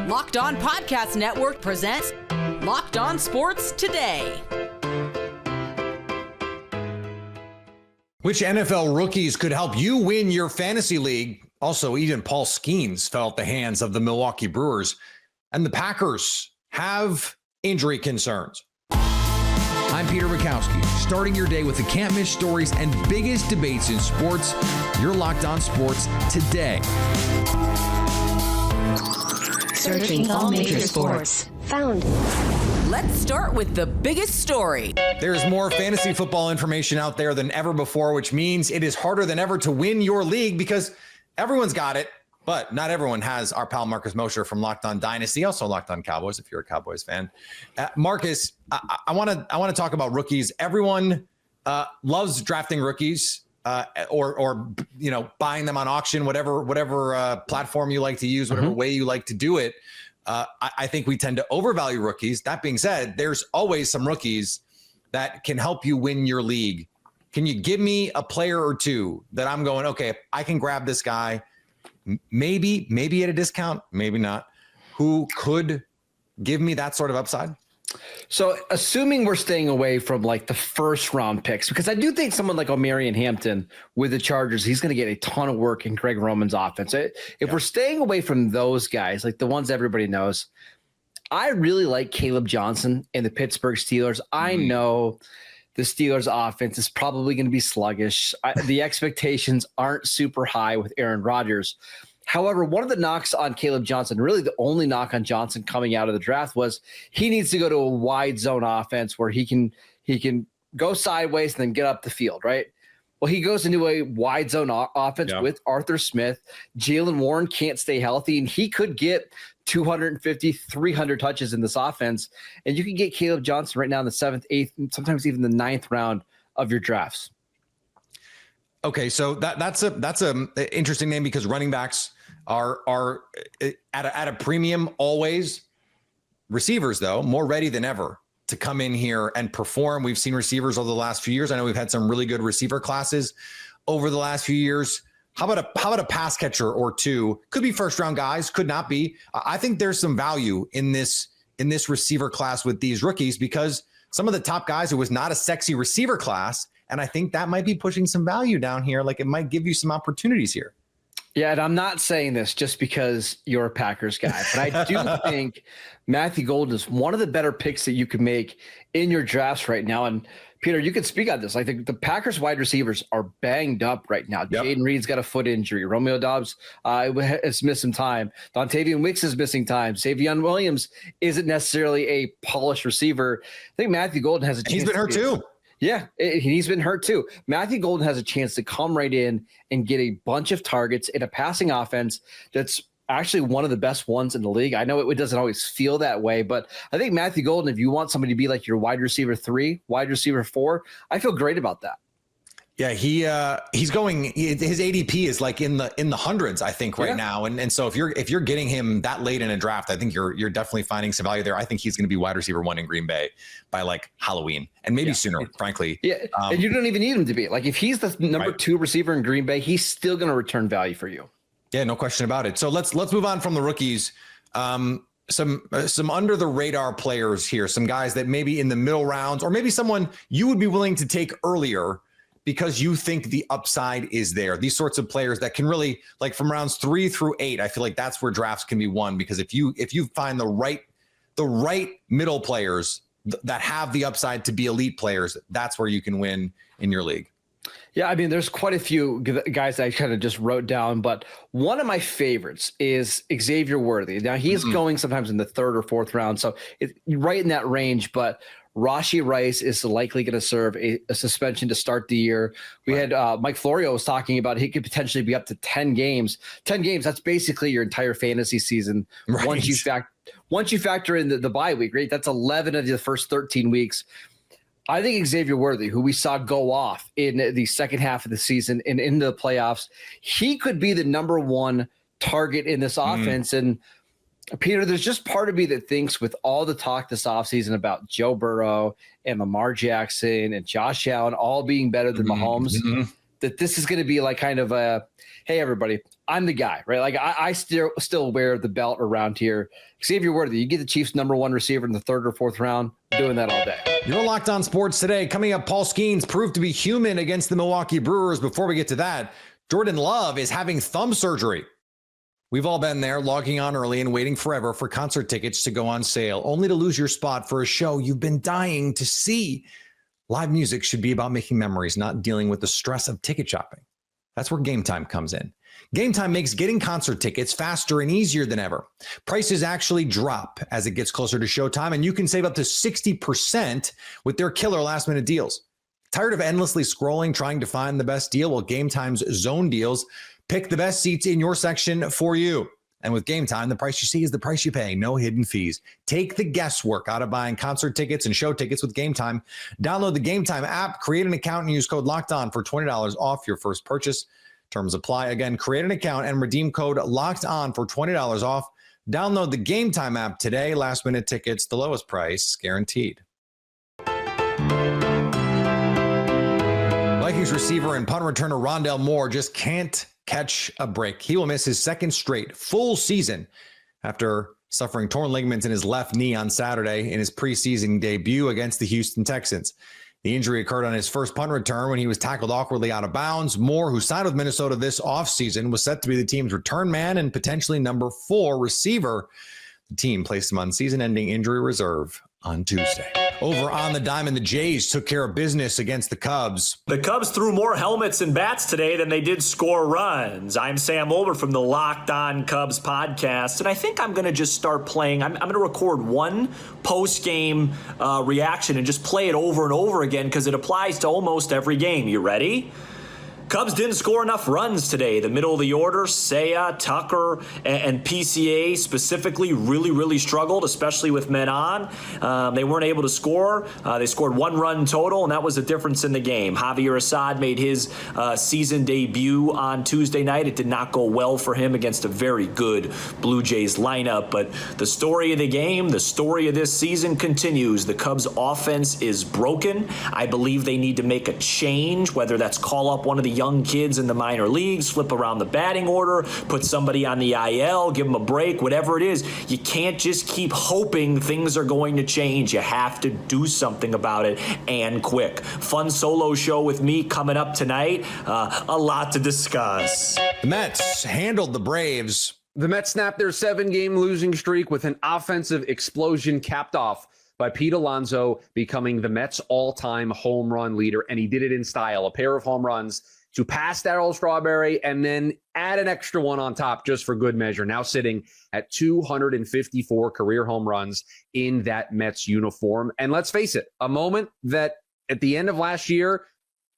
Locked On Podcast Network presents Locked On Sports Today. Which NFL rookies could help you win your fantasy league? Also, even Paul Skenes fell at the hands of the Milwaukee Brewers, and the Packers have injury concerns. I'm Peter Bukowski, starting your day with the can't-miss stories and biggest debates in sports. You're Locked On Sports Today. Searching all major sports. Found. Let's start with the biggest story. There's more fantasy football information out there than ever before, which means it is harder than ever to win your league because everyone's got it, but not everyone has our pal Marcus Mosher from Locked On Dynasty, also Locked On Cowboys if you're a Cowboys fan. Marcus, I want to talk about rookies. Everyone loves drafting rookies or buying them on auction, whatever platform you like to use, whatever way you like to do it. I think we tend to overvalue rookies. That being said, there's always some rookies that can help you win your league. Can you give me a player or two that I'm going, okay, I can grab this guy, maybe at a discount, maybe not, who could give me that sort of upside? So assuming we're staying away from like the first round picks, because I do think someone like Omarion Hampton with the Chargers, he's going to get a ton of work in Greg Roman's offense. If we're staying away from those guys, like the ones everybody knows, I really like Caleb Johnson and the Pittsburgh Steelers. I know the Steelers offense is probably going to be sluggish. The expectations aren't super high with Aaron Rodgers. However, one of the knocks on Caleb Johnson, really the only knock on Johnson coming out of the draft, was he needs to go to a wide zone offense where he can go sideways and then get up the field, right? Well, he goes into a wide zone offense with Arthur Smith. Jaylen Warren can't stay healthy, and he could get 250, 300 touches in this offense. And you can get Caleb Johnson right now in the 7th, 8th, sometimes even the 9th round of your drafts. Okay, so that's a interesting name because running backs are at a premium always. Receivers, though, more ready than ever to come in here and perform. We've seen receivers over the last few years. I know we've had some really good receiver classes over the last few years. How about a pass catcher or two? Could be first round guys, could not be. I think there's some value in this receiver class with these rookies because some of the top guys, it was not a sexy receiver class. And I think that might be pushing some value down here. Like it might give you some opportunities here. Yeah, and I'm not saying this just because you're a Packers guy, but I do think Matthew Golden is one of the better picks that you could make in your drafts right now. And Peter, you could speak on this. Like the Packers wide receivers are banged up right now. Yep. Jaden Reed's got a foot injury. Romeo Doubs has missed some time. Dontavian Wicks is missing time. Savion Williams isn't necessarily a polished receiver. I think Matthew Golden has a chance. He's been hurt too. Yeah, he's been hurt too. Matthew Golden has a chance to come right in and get a bunch of targets in a passing offense that's actually one of the best ones in the league. I know it doesn't always feel that way, but I think Matthew Golden, if you want somebody to be like your wide receiver 3, wide receiver 4, I feel great about that. Yeah, he's going. His ADP is like in the hundreds, I think, right now. And so if you're getting him that late in a draft, I think you're definitely finding some value there. I think he's going to be wide receiver 1 in Green Bay by like Halloween and maybe sooner, frankly. Yeah, and you don't even need him to be like if he's the number 2 receiver in Green Bay, he's still going to return value for you. Yeah, no question about it. So let's move on from the rookies. Some under the radar players here, some guys that maybe in the middle rounds or maybe someone you would be willing to take earlier because you think the upside is there. These sorts of players that can really, like from rounds 3 through 8, I feel like that's where drafts can be won because if you find the right middle players that have the upside to be elite players, that's where you can win in your league. Yeah, I mean, there's quite a few guys I kind of just wrote down, but one of my favorites is Xavier Worthy. Now, he's going sometimes in the 3rd or 4th round, so it's right in that range, but Rashee Rice is likely going to serve a suspension to start the year. We had Mike Florio was talking about he could potentially be up to 10 games. 10 games, that's basically your entire fantasy season. Right. Once you factor in the bye week, right? That's 11 of the first 13 weeks. I think Xavier Worthy, who we saw go off in the second half of the season and into the playoffs, he could be the number 1 target in this offense. And Peter, there's just part of me that thinks with all the talk this offseason about Joe Burrow and Lamar Jackson and Josh Allen all being better than Mahomes, that this is going to be like kind of a, hey, everybody, I'm the guy, right? Like I still wear the belt around here. Xavier Worthy, you get the Chiefs' #1 receiver in the 3rd or 4th round, doing that all day. You're Locked On Sports today. Coming up, Paul Skenes proved to be human against the Milwaukee Brewers. Before we get to that, Jordan Love is having thumb surgery. We've all been there, logging on early and waiting forever for concert tickets to go on sale, only to lose your spot for a show you've been dying to see. Live music should be about making memories, not dealing with the stress of ticket shopping. That's where Game Time comes in. Game Time makes getting concert tickets faster and easier than ever. Prices actually drop as it gets closer to showtime, and you can save up to 60% with their killer last-minute deals. Tired of endlessly scrolling, trying to find the best deal? Well, Game Time's zone deals pick the best seats in your section for you. And with Game Time, the price you see is the price you pay. No hidden fees. Take the guesswork out of buying concert tickets and show tickets with Game Time. Download the Game Time app, create an account, and use code LOCKEDON for $20 off your first purchase. Terms apply. Again, create an account and redeem code LOCKEDON for $20 off. Download the Game Time app today. Last minute tickets, the lowest price guaranteed. Vikings receiver and punt returner Rondale Moore just can't catch a break. He will miss his 2nd straight full season after suffering torn ligaments in his left knee on Saturday in his preseason debut against the Houston Texans. The injury occurred on his first punt return when he was tackled awkwardly out of bounds. Moore, who signed with Minnesota this offseason, was set to be the team's return man and potentially number 4 receiver. The team placed him on season-ending injury reserve on Tuesday. Over on the diamond, the Jays took care of business against the Cubs. The Cubs threw more helmets and bats today than they did score runs. I'm Sam Olber from the Locked On Cubs podcast, and I think I'm going to just start playing. I'm going to record one post-game reaction and just play it over and over again because it applies to almost every game. You ready? Cubs didn't score enough runs today. The middle of the order, Seiya, Tucker, and PCA specifically really struggled, especially with men on. They weren't able to score. They scored 1 run total, and that was the difference in the game. Javier Assad made his season debut on Tuesday night. It did not go well for him against a very good Blue Jays lineup, but the story of the game, the story of this season continues. The Cubs offense is broken. I believe they need to make a change, whether that's call up one of the young kids in the minor leagues, flip around the batting order, put somebody on the IL, give them a break, whatever it is. You can't just keep hoping things are going to change. You have to do something about it, and quick. Fun solo show with me coming up tonight. A lot to discuss. The Mets handled the Braves. The Mets snapped their 7-game losing streak with an offensive explosion capped off by Pete Alonso becoming the Mets' all-time home run leader, and he did it in style. A pair of home runs to pass Darryl Strawberry and then add an extra one on top just for good measure. Now sitting at 254 career home runs in that Mets uniform. And let's face it, a moment that at the end of last year,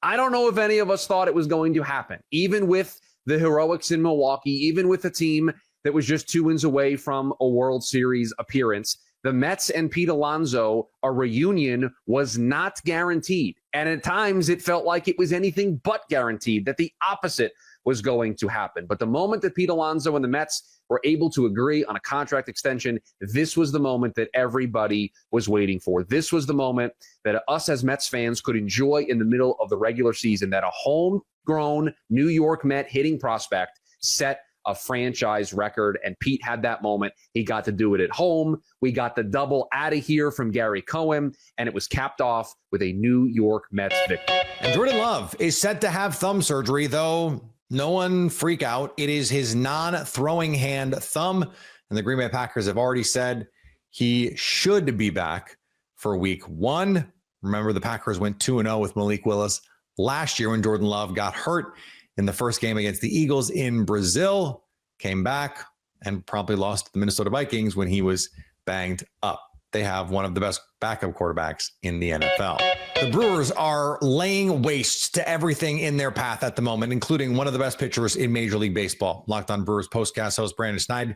I don't know if any of us thought it was going to happen. Even with the heroics in Milwaukee, even with a team that was just 2 wins away from a World Series appearance, the Mets and Pete Alonso, a reunion was not guaranteed. And at times it felt like it was anything but guaranteed, that the opposite was going to happen. But the moment that Pete Alonso and the Mets were able to agree on a contract extension, this was the moment that everybody was waiting for. This was the moment that us as Mets fans could enjoy in the middle of the regular season, that a homegrown New York Met hitting prospect set a franchise record, and Pete had that moment. He got to do it at home. We got the double out of here from Gary Cohen, and it was capped off with a New York Mets victory. And Jordan Love is set to have thumb surgery, though no one freak out. It is his non-throwing hand thumb, and the Green Bay Packers have already said he should be back for week 1. Remember, the Packers went 2-0 with Malik Willis last year when Jordan Love got hurt in the first game against the Eagles in Brazil, came back and promptly lost to the Minnesota Vikings when he was banged up. They have one of the best backup quarterbacks in the NFL. The Brewers are laying waste to everything in their path at the moment, including one of the best pitchers in Major League Baseball. Locked On Brewers postcast host Brandon Schneid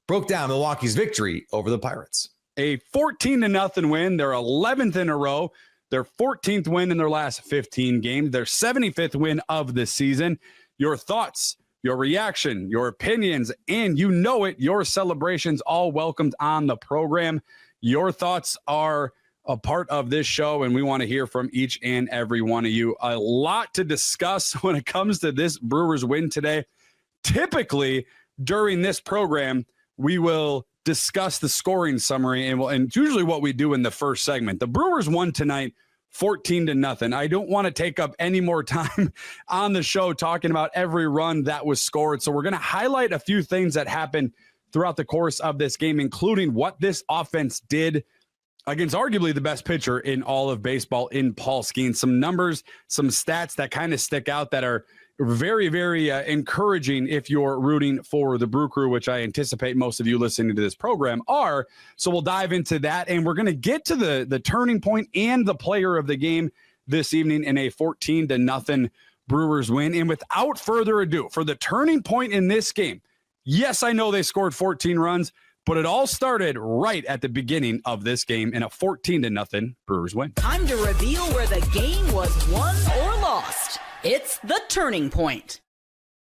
broke down Milwaukee's victory over the Pirates. A 14-0 win, their 11th in a row. Their 14th win in their last 15 games, their 75th win of the season. Your thoughts, your reaction, your opinions, and you know it, your celebrations all welcomed on the program. Your thoughts are a part of this show, and we want to hear from each and every one of you. A lot to discuss when it comes to this Brewers win today. typically during this program, we will discuss the scoring summary, and usually what we do in the first segment. The Brewers won tonight 14-0. I don't want to take up any more time on the show talking about every run that was scored. So we're going to highlight a few things that happened throughout the course of this game, including what this offense did against arguably the best pitcher in all of baseball in Paul Skenes. Some numbers, some stats that kind of stick out that are very, very encouraging if you're rooting for the Brew Crew, which I anticipate most of you listening to this program are. So we'll dive into that, and we're going to get to the turning point and the player of the game this evening in a 14-0 Brewers win. And without further ado, for the turning point in this game, yes, I know they scored 14 runs, but it all started right at the beginning of this game in a 14-0 Brewers win. Time to reveal where the game was won or lost. It's the turning point.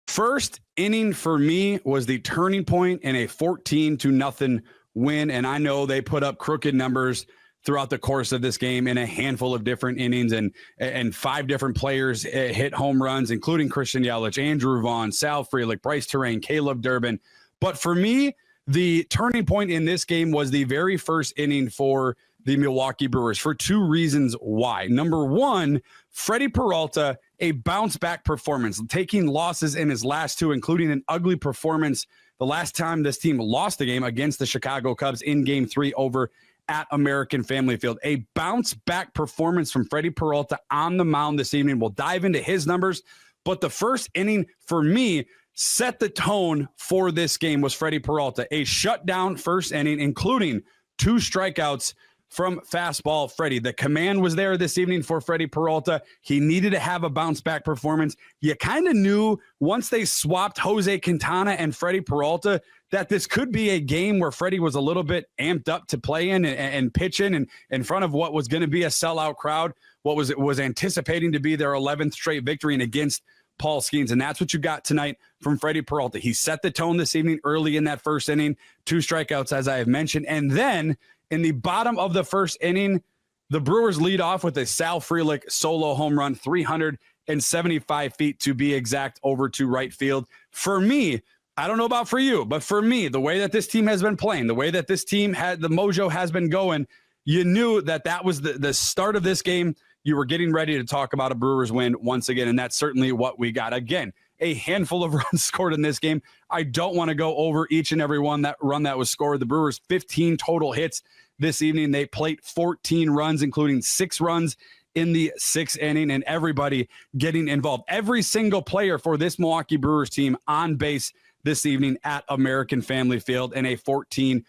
First inning for me was the turning point in a 14-0 win. And I know they put up crooked numbers throughout the course of this game in a handful of different innings, and 5 different players hit home runs, including Christian Yelich, Andrew Vaughn, Sal Frelick, Bryce Terrain, Caleb Durbin. But for me, the turning point in this game was the very first inning for the Milwaukee Brewers for 2 reasons why. Number one, Freddie Peralta, a bounce-back performance, taking losses in his last 2, including an ugly performance the last time this team lost the game against the Chicago Cubs in Game 3 over at American Family Field. A bounce-back performance from Freddie Peralta on the mound this evening. We'll dive into his numbers, but the first inning for me set the tone for this game was Freddie Peralta. A shutdown first inning, including 2 strikeouts from fastball Freddie. The command was there this evening for Freddie Peralta. He needed to have a bounce-back performance. You kind of knew once they swapped Jose Quintana and Freddie Peralta that this could be a game where Freddie was a little bit amped up to play in and pitch in front of what was going to be a sellout crowd, what was anticipating to be their 11th straight victory and against Paul Skenes. And that's what you got tonight from Freddie Peralta. He set the tone this evening early in that first inning, 2 strikeouts, as I have mentioned. And then in the bottom of the first inning, the Brewers lead off with a Sal Frelick solo home run, 375 feet to be exact, over to right field. For me, I don't know about for you, but for me, the way that this team has been playing, the way that this team had the mojo has been going, you knew that was the start of this game. You were getting ready to talk about a Brewers win once again, and that's certainly what we got. Again, a handful of runs scored in this game. I don't want to go over each and every run that was scored. The Brewers, 15 total hits this evening. They plate 14 runs, including 6 runs in the 6th inning, and everybody getting involved. Every single player for this Milwaukee Brewers team on base this evening at American Family Field in a 14-0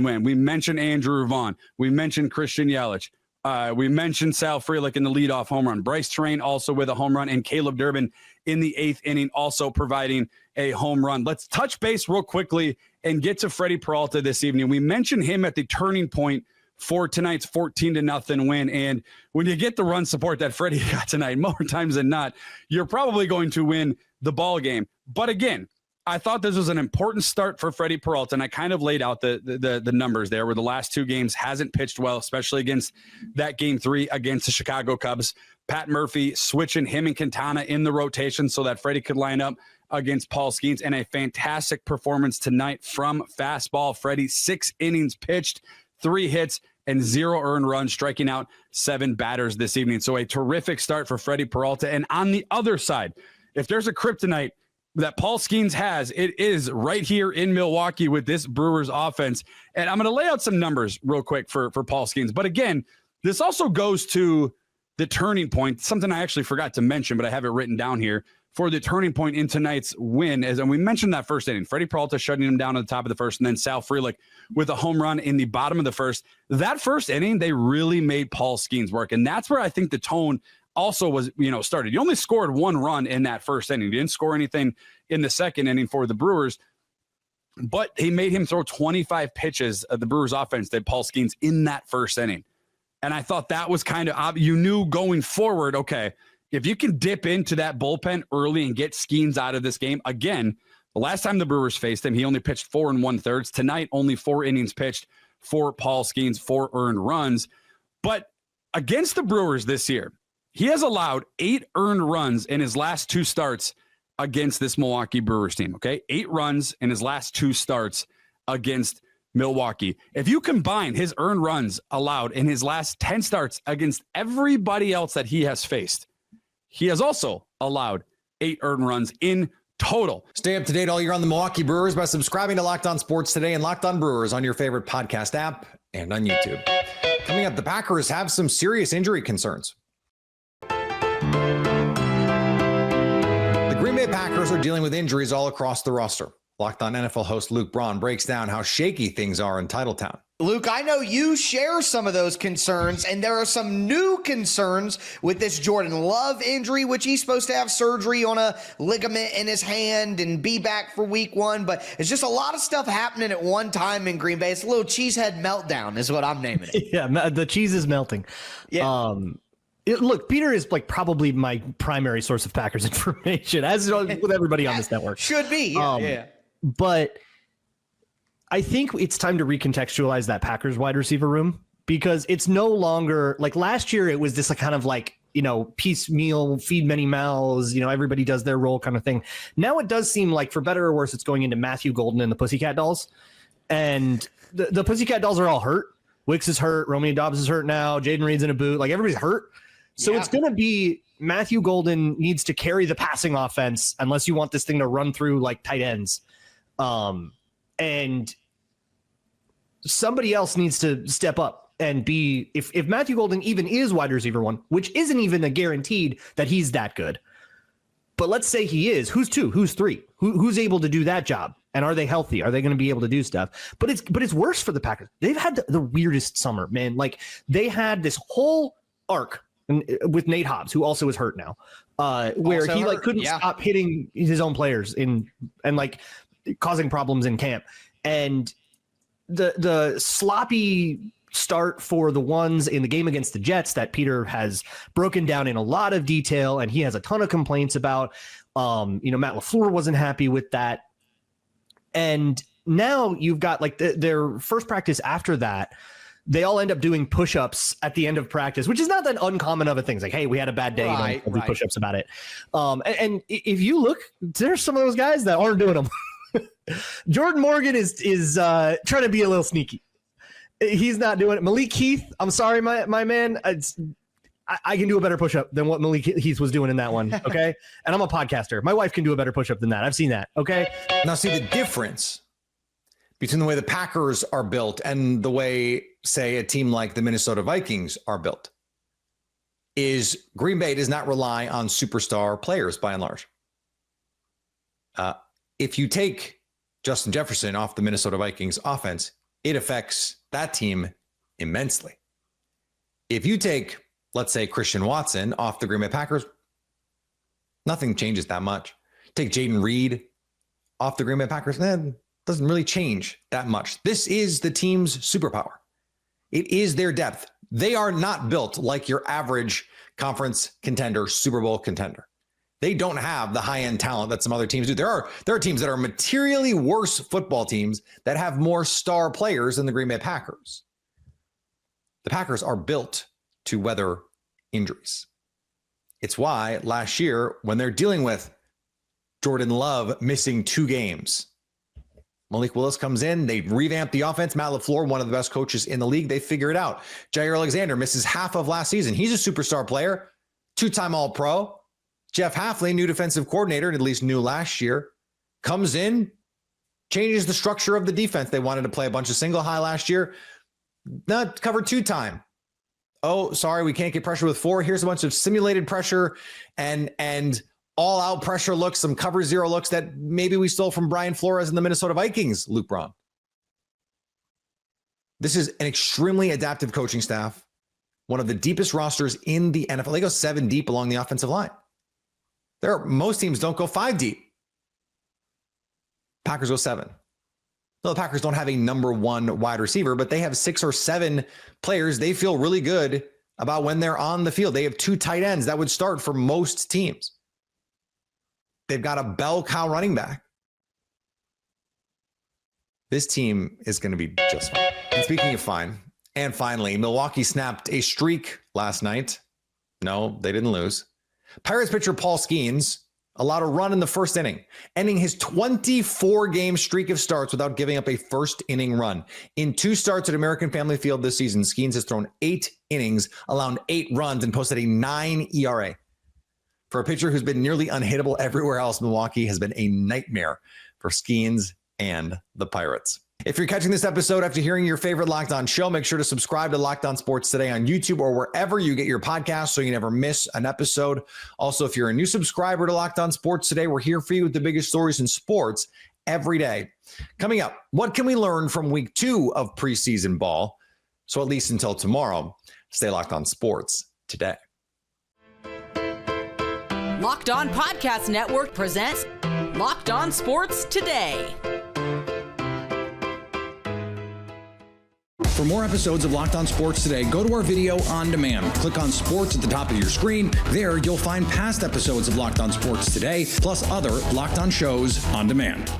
win. We mentioned Andrew Vaughn. We mentioned Christian Yelich. We mentioned Sal Frelick in the leadoff home run. Bryce Terrain also with a home run, and Caleb Durbin in the 8th inning also providing a home run. Let's touch base real quickly and get to Freddie Peralta this evening. We mentioned him at the turning point for tonight's 14-0 win. And when you get the run support that Freddie got tonight, more times than not, you're probably going to win the ball game. But again, I thought this was an important start for Freddie Peralta, and I kind of laid out the numbers there where the last 2 games hasn't pitched well, especially against that Game 3 against the Chicago Cubs. Pat Murphy switching him and Quintana in the rotation so that Freddie could line up against Paul Skenes, and a fantastic performance tonight from fastball Freddie. 6 innings pitched, 3 hits, and 0 earned runs, striking out 7 batters this evening. So a terrific start for Freddie Peralta. And on the other side, if there's a kryptonite that Paul Skenes has, it is right here in Milwaukee with this Brewers offense. And I'm going to lay out some numbers real quick for Paul Skenes. But again, this also goes to the turning point, something I actually forgot to mention, but I have it written down here for the turning point in tonight's win. And we mentioned that first inning, Freddie Peralta shutting him down at the top of the first, and then Sal Frelick with a home run in the bottom of the first. That first inning, they really made Paul Skenes work. And that's where I think the tone also was, started. You only scored 1 run in that first inning. You didn't score anything in the second inning for the Brewers, but he made him throw 25 pitches of the Brewers offense that Paul Skenes in that first inning. And I thought that was kind of, you knew going forward, okay, if you can dip into that bullpen early and get Skenes out of this game, again, the last time the Brewers faced him, he only pitched 4 1/3. Tonight, only 4 innings pitched for Paul Skenes, 4 earned runs. But against the Brewers this year, he has allowed 8 earned runs in his last 2 starts against this Milwaukee Brewers team, okay? 8 runs in his last 2 starts against Milwaukee. If you combine his earned runs allowed in his last 10 starts against everybody else that he has faced, he has also allowed 8 earned runs in total. Stay up to date all year on the Milwaukee Brewers by subscribing to Locked On Sports Today and Locked On Brewers on your favorite podcast app and on YouTube. Coming up, the Packers have some serious injury concerns. The Green Bay Packers are dealing with injuries all across the roster. Locked On NFL host Luke Braun breaks down how shaky things are in Titletown. Luke, I know you share some of those concerns, and there are some new concerns with this Jordan Love injury, which he's supposed to have surgery on a ligament in his hand and be back for week 1. But it's just a lot of stuff happening at one time in Green Bay. It's a little cheesehead meltdown is what I'm naming it. Yeah, the cheese is melting. Yeah. Look, Peter is like probably my primary source of Packers information, as with everybody on this network. Should be, yeah. But I think it's time to recontextualize that Packers wide receiver room, because it's no longer like last year. It was this kind of like, piecemeal, feed many mouths, everybody does their role kind of thing. Now it does seem like, for better or worse, it's going into Matthew Golden and the Pussycat Dolls. And the Pussycat Dolls are all hurt. Wicks is hurt. Romeo Dobbs is hurt now. Jaden Reed's in a boot. Like, everybody's hurt. So it's going to be Matthew Golden needs to carry the passing offense unless you want this thing to run through like tight ends. And somebody else needs to step up and be, if Matthew Golden even is wide receiver 1, which isn't even a guaranteed that he's that good. But let's say he is. Who's 2? Who's 3? Who's able to do that job? And are they healthy? Are they going to be able to do stuff? But it's worse for the Packers. They've had the weirdest summer, man. Like, they had this whole arc with Nate Hobbs, who also is hurt now, where also he hurt, couldn't stop hitting his own players and causing problems in camp. And the sloppy start for the ones in the game against the Jets that Peter has broken down in a lot of detail, and he has a ton of complaints about. Matt LaFleur wasn't happy with that. And now you've got their first practice after that. They all end up doing push-ups at the end of practice, which is not that uncommon of a thing. It's like, hey, we had a bad day. Right. Do push-ups about it. And if you look, there's some of those guys that aren't doing them. Jordan Morgan is trying to be a little sneaky. He's not doing it. Malik Heath, I'm sorry, my man. I can do a better push-up than what Malik Heath was doing in that one, okay? And I'm a podcaster. My wife can do a better push-up than that. I've seen that, okay? Now, see the difference between the way the Packers are built and the way, say, a team like the Minnesota Vikings are built is Green Bay does not rely on superstar players by and large. If you take Justin Jefferson off the Minnesota Vikings offense, it affects that team immensely. If you take, let's say, Christian Watson off the Green Bay Packers, nothing changes that much. Take Jaden Reed off the Green Bay Packers, doesn't really change that much. This is the team's superpower. It is their depth. They are not built like your average conference contender, Super Bowl contender. They don't have the high-end talent that some other teams do. There are teams that are materially worse football teams that have more star players than the Green Bay Packers. The Packers are built to weather injuries. It's why last year, when they're dealing with Jordan Love missing 2 games, Malik Willis comes in, they revamp the offense. Matt LaFleur, one of the best coaches in the league, they figure it out. Jair Alexander misses half of last season. He's a superstar player, 2-time All-Pro. Jeff Hafley, new defensive coordinator, and at least new last year, comes in, changes the structure of the defense. They wanted to play a bunch of single high last year. Not cover 2-time. Oh, sorry, we can't get pressure with 4. Here's a bunch of simulated pressure and all-out pressure looks, some cover 0 looks that maybe we stole from Brian Flores and the Minnesota Vikings, Luke Braun. This is an extremely adaptive coaching staff, one of the deepest rosters in the NFL. They go 7 deep along the offensive line. Most teams don't go 5 deep. Packers go 7. No, the Packers don't have a number 1 wide receiver, but they have 6 or 7 players they feel really good about when they're on the field. They have 2 tight ends that would start for most teams. They've got a bell cow running back. This team is going to be just fine. And speaking of fine, and finally, Milwaukee snapped a streak last night. No, they didn't lose. Pirates pitcher Paul Skenes allowed a run in the first inning, ending his 24-game streak of starts without giving up a first-inning run. In 2 starts at American Family Field this season, Skenes has thrown 8 innings, allowed 8 runs, and posted a 9 ERA. For a pitcher who's been nearly unhittable everywhere else, Milwaukee has been a nightmare for Skenes and the Pirates. If you're catching this episode after hearing your favorite Locked On show, make sure to subscribe to Locked On Sports Today on YouTube or wherever you get your podcasts so you never miss an episode. Also, if you're a new subscriber to Locked On Sports Today, we're here for you with the biggest stories in sports every day. Coming up, what can we learn from week 2 of preseason ball? So at least until tomorrow, stay locked on sports today. Locked On Podcast Network presents Locked On Sports Today. For more episodes of Locked On Sports Today, go to our video on demand. Click on sports at the top of your screen. There, you'll find past episodes of Locked On Sports Today, plus other Locked On shows on demand.